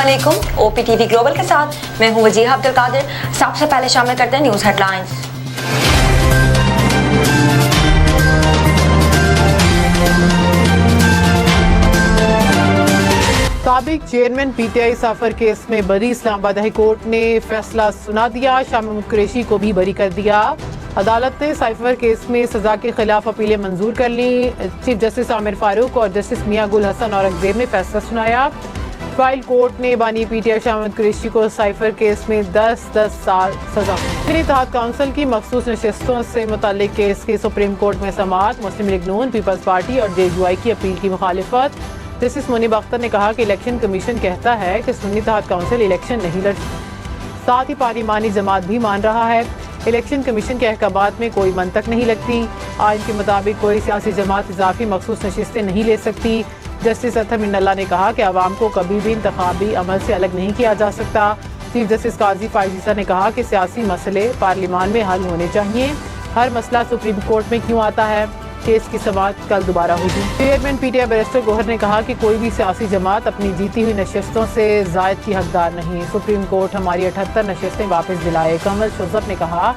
अस्सलामुअलैकुम। OPTV global के साथ मैं हूं वजीहा अब्दुल कादिर। सबसे पहले शामिल करते हैं न्यूज़ हेडलाइंस। साबिक चेयरमैन PTI साफर केस में बरी। इस्लामाबाद हाई कोर्ट ने फैसला सुना दिया। शाह महमूद कुरैशी को भी बरी कर दिया। अदालत ने साइफर केस में सजा के खिलाफ अपीलें मंजूर कर ली। चीफ जस्टिस आमिर फारूक और जस्टिस मियां गुल हसन औरंगजेब ने फैसला सुनाया। ट्रायल कोर्ट ने बानी PTI शाह महमूद कुरैशी को साइफर केस में 10 साल सजा। इत्तेहाद काउंसिल की मखसूस नशिस्तों से मुताल्लिक केस की सुप्रीम कोर्ट में समाअत। मुस्लिम लीग नून, पीपल्स पार्टी और JUI की अपील की मुखालिफत। जस्टिस मुनीब अख्तर ने कहा कि इलेक्शन कमीशन कहता है कि सुन्नी इत्तेहाद काउंसिल इलेक्शन नहीं लड़, साथ ही पार्लिमानी जमात भी मान रहा है। इलेक्शन कमीशन के अहकामात में कोई मंतक नहीं लगती। आइन के मुताबिक कोई सियासी जमात इजाफी मखसूस नशिस्तें नहीं ले सकती। जस्टिस अतहर मिन्नल्ला ने कहा कि अवाम को कभी भी इंतखाबी अमल से अलग नहीं किया जा सकता। चीफ जस्टिस काजी फायजीसा ने कहा कि सियासी मसले पार्लिमान में हल होने चाहिए। हर मसला सुप्रीम कोर्ट में क्यों आता है? केस की समाअत कल दोबारा होगी। चेयरमैन PTI बैरिस्टर गौहर ने कहा कि कोई भी सियासी जमात अपनी जीती हुई नशिस्तों से जायद की हकदार नहीं। सुप्रीम कोर्ट हमारी 78 नशिस्तें वापस दिलाए। कमल शोजब ने कहा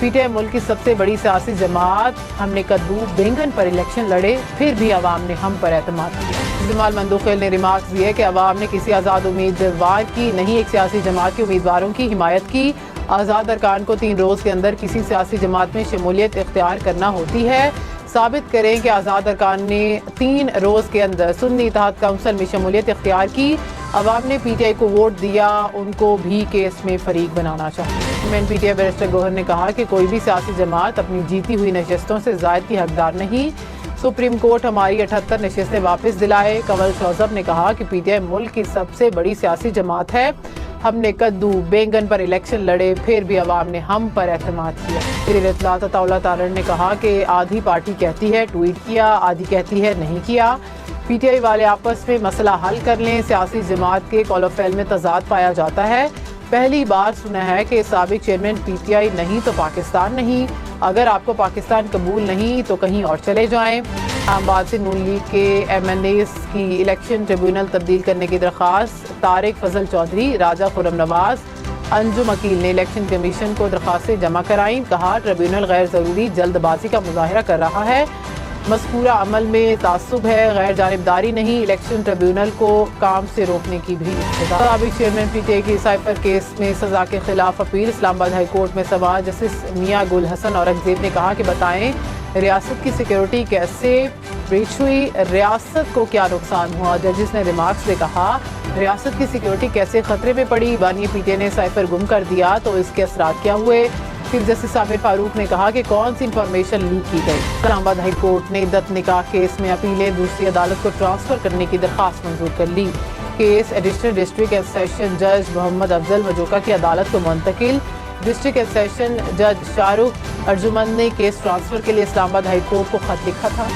PTI मुल्क की सबसे बड़ी सियासी जमात। हमने कद्दू बैंगन पर इलेक्शन लड़े, फिर भी अवाम ने हम पर एतमाद किया। जमाल मंदोखेल ने रिमार्क्स दिए कि अवाम ने किसी आज़ाद उम्मीदवार की नहीं, एक सियासी जमात के उम्मीदवारों की हिमायत की। आज़ाद अरकान को 3 रोज़ के अंदर किसी सियासी जमात में शमूलियत इख्तियार करना होती है। साबित करें कि आज़ाद अरकान ने 3 रोज़ के अंदर सुन्नी इत्तेहाद काउंसिल में शमूलियत इख्तियार की। अवाम ने PTI को वोट दिया, उनको भी केस में फरीक बनाना चाहिए। चेयरमैन PTI बैरिस्टर गौहर ने कहा कि कोई भी सियासी जमात अपनी जीती हुई नशिस्तों से जायद की हकदार नहीं। सुप्रीम कोर्ट हमारी 78 नशिस्तें वापस दिलाए। कमल शोजब ने कहा कि PTI मुल्क की सबसे बड़ी सियासी जमात है। हमने कद्दू बैंगन पर इलेक्शन लड़े, फिर भी अवाम ने हम पर एतमाद किया। वज़ीर इत्तलात अताउल्लाह तारड़ ने कहा कि आधी पार्टी कहती है ट्वीट किया, आधी कहती है नहीं किया। PTI वाले आपस में मसला हल कर लें। सियासी जमात के कॉलोफेल में तजाद पाया जाता है। पहली बार सुना है कि साबिक चेयरमैन PTI नहीं तो पाकिस्तान नहीं। अगर आपको पाकिस्तान कबूल नहीं तो कहीं और चले जाएं। इस्लामाबाद से नून लीग के MNAs की इलेक्शन ट्रिब्यूनल तब्दील करने की दरख्वास्त। तारिक फजल चौधरी, राजा खुर्रम नवाज, अंजुम अकील ने इलेक्शन कमीशन को दरख्वास्तें जमा कराई। कहा ट्रिब्यूनल गैर ज़रूरी जल्दबाजी का मुजाहरा कर रहा है। मज़कूरा अमल में तासुब है, गैर जानिबदारी नहीं। इलेक्शन ट्रिब्यूनल को काम से रोकने की भी साबिक चेयरमैन PTI की साइफर केस में सजा के खिलाफ अपील। इस्लामाबाद हाई कोर्ट में समाअत। जस्टिस मियां गुल हसन औरंगजेब ने कहा कि बताएं रियासत की सिक्योरिटी कैसे ब्रीच हुई, रियासत को क्या नुकसान हुआ। जजिस ने रिमार्क्स में कहा रियासत की सिक्योरिटी कैसे खतरे में पड़ी। बानी PTI ने साइफर गुम कर दिया तो इसके असरात क्या हुए। चीफ जस्टिस आमिर फारूक ने कहा कि कौन सी इंफॉर्मेशन लीक की गई। इस्लामाबाद हाई कोर्ट ने इद्दत निकाह केस में अपीलें दूसरी अदालत को ट्रांसफर करने की दरख्वास्त मंजूर कर ली। Case additional district and session जज मोहम्मद अफजल मजोका की अदालत को मुंतकिल। डिस्ट्रिक्ट एंड सेशन जज शाहरुख अर्जुमंद ने केस ट्रांसफर के लिए इस्लामाबाद हाई कोर्ट को खत लिखा था।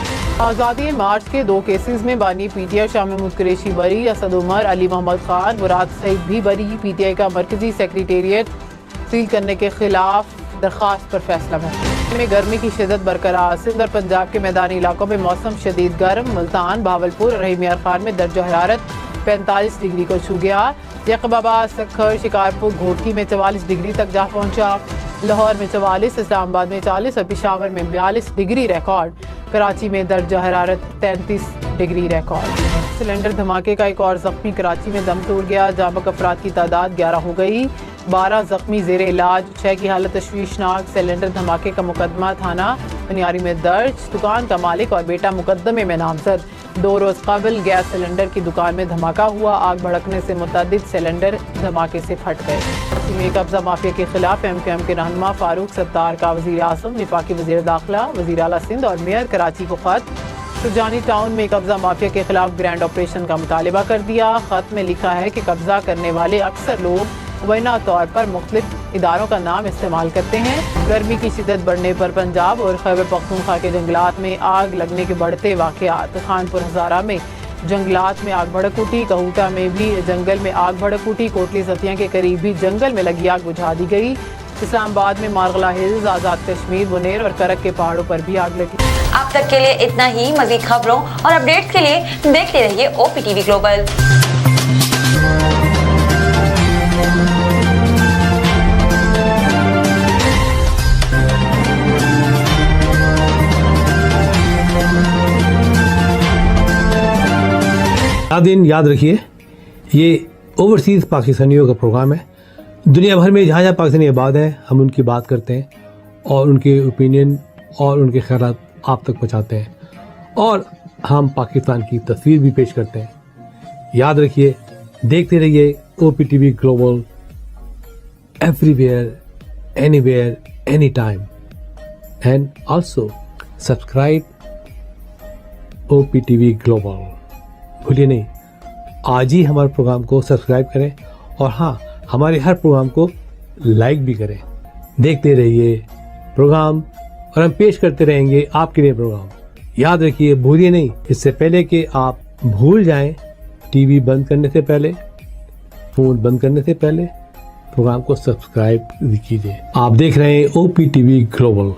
आज़ादी मार्च के 2 केसेस में बानी PTI शाह महमूद कुरैशी बरी। असद उमर, अली मोहम्मद खान, मुराद सईद भी बरी। PTI का मरकजी सेक्रेटेरिएट सील करने के खिलाफ दरख्वास्त पर फैसला में गर्मी की शिदत बरकरार। सिंध और पंजाब के मैदानी इलाकों में मौसम शदीद गर्म। मुल्तान, भावलपुर और रहीम यार खान में दर्जा हरारत 45 डिग्री को छू गया। यकबाबाद, सक्खर, शिकारपुर, घोटकी में 44 डिग्री तक जा पहुंचा। लाहौर में 44, इस्लामाबाद में 40 और पेशावर में 42 डिग्री रिकॉर्ड। कराची में दर्जा हरारत 33 डिग्री रिकॉर्ड। सिलेंडर धमाके का एक और जख्मी कराची में दम तोड़ गया। जामक अफराद की तादाद 11 हो गई। 12 जख्मी जेर इलाज, 6 की हालत तशवीशनाक। सिलेंडर धमाके का मुकदमा थाना बनियारी में दर्ज। दुकान का मालिक और बेटा मुकदमे में नामजद। 2 रोज कबल गैस सिलेंडर की दुकान में धमाका हुआ। आग भड़कने से मुतअद्दिद सिलेंडर धमाके से फट गए। में कब्जा माफिया के खिलाफ MQM के रहनुमा फारूक सत्तार का वज़ीर आज़म, वफाकी वज़ीर दाखिला, वज़ीर आला सिंध और मेयर कराची को खत। सुरजानी टाउन में कब्जा माफिया के खिलाफ ग्रैंड ऑपरेशन का मुतालिबा कर दिया। खत में लिखा है कि कब्जा करने वाले अक्सर लोग मुबैना तौर पर मुख्तलिफ इदारों का नाम इस्तेमाल करते हैं। गर्मी की शिद्दत बढ़ने पर पंजाब और खैबर पख्तूनख्वा के जंगलात में आग लगने के बढ़ते वाक़यात। खानपुर हज़ारा में जंगलात में आग भड़क उठी। कहूटा में भी जंगल में आग भड़क उठी। कोटली सतिया के करीब भी जंगल में लगी आग बुझा दी गई। इस्लामाबाद में मारगला हिल्स, आज़ाद कश्मीर, बुनेर और करक के पहाड़ों पर भी आग लगी। अब तक के लिए इतना ही। मज़ीद खबरों और अपडेट्स के लिए देखते रहिए OPTV ग्लोबल। नाज़रीन याद रखिए ये ओवरसीज़ पाकिस्तानियों का प्रोग्राम है। दुनिया भर में जहाँ जहाँ पाकिस्तानी आबाद हैं हम उनकी बात करते हैं और उनके ओपिनियन और उनके ख्यालात आप तक पहुँचाते हैं और हम पाकिस्तान की तस्वीर भी पेश करते हैं। याद रखिए, देखते रहिए OPTV global, everywhere, anywhere, any time, and also subscribe OPTV global. भूलिए नहीं, आज ही हमारे प्रोग्राम को सब्सक्राइब करें और हाँ, हमारे हर प्रोग्राम को लाइक भी करें। देखते रहिए प्रोग्राम और हम पेश करते रहेंगे आपके लिए प्रोग्राम। याद रखिए, भूलिए नहीं, इससे पहले कि आप भूल जाएं, टीवी बंद करने से पहले, फोन बंद करने से पहले प्रोग्राम को सब्सक्राइब कीजिए। आप देख रहे हैं OPTV global.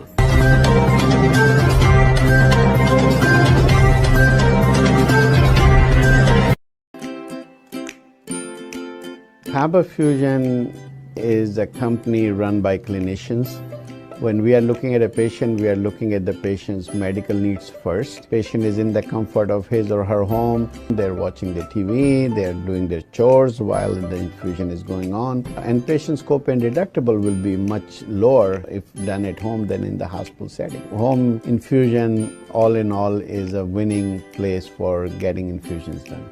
Faber Fusion is a company run by clinicians. When we are looking at a patient, we are looking at the patient's medical needs first. Patient is in the comfort of his or her home. They're watching the TV, they're doing their chores while the infusion is going on. And patient's copay deductible will be much lower if done at home than in the hospital setting. Home infusion, all in all, is a winning place for getting infusions done.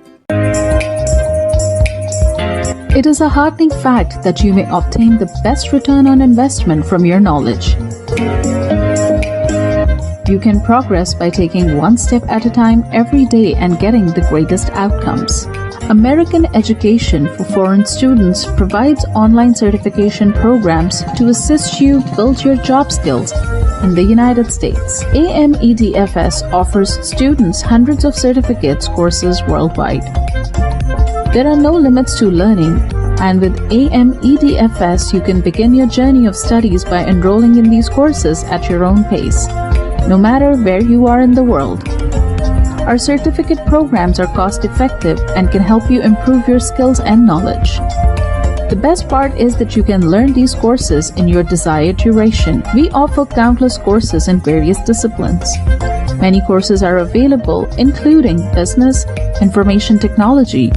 It is a heartening fact that you may obtain the best return on investment from your knowledge. You can progress by taking one step at a time every day and getting the greatest outcomes. American Education for Foreign Students provides online certification programs to assist you build your job skills in the United States. AMEDFS offers students hundreds of certificates courses worldwide. There are no limits to learning, and with AMEDFS, you can begin your journey of studies by enrolling in these courses at your own pace, no matter where you are in the world. Our certificate programs are cost-effective and can help you improve your skills and knowledge. The best part is that you can learn these courses in your desired duration. We offer countless courses in various disciplines. Many courses are available, including business, information technology,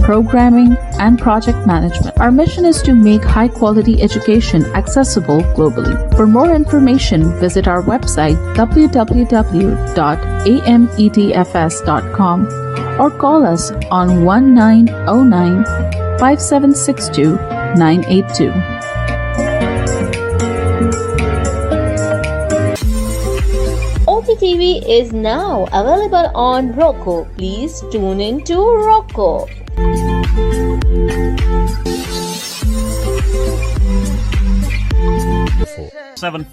programming, and project management. Our mission is to make high-quality education accessible globally. For more information, visit our website www.amedfs.com or call us on 1909-5762-982. OPTV is now available on Roku. Please tune in to Roku. 7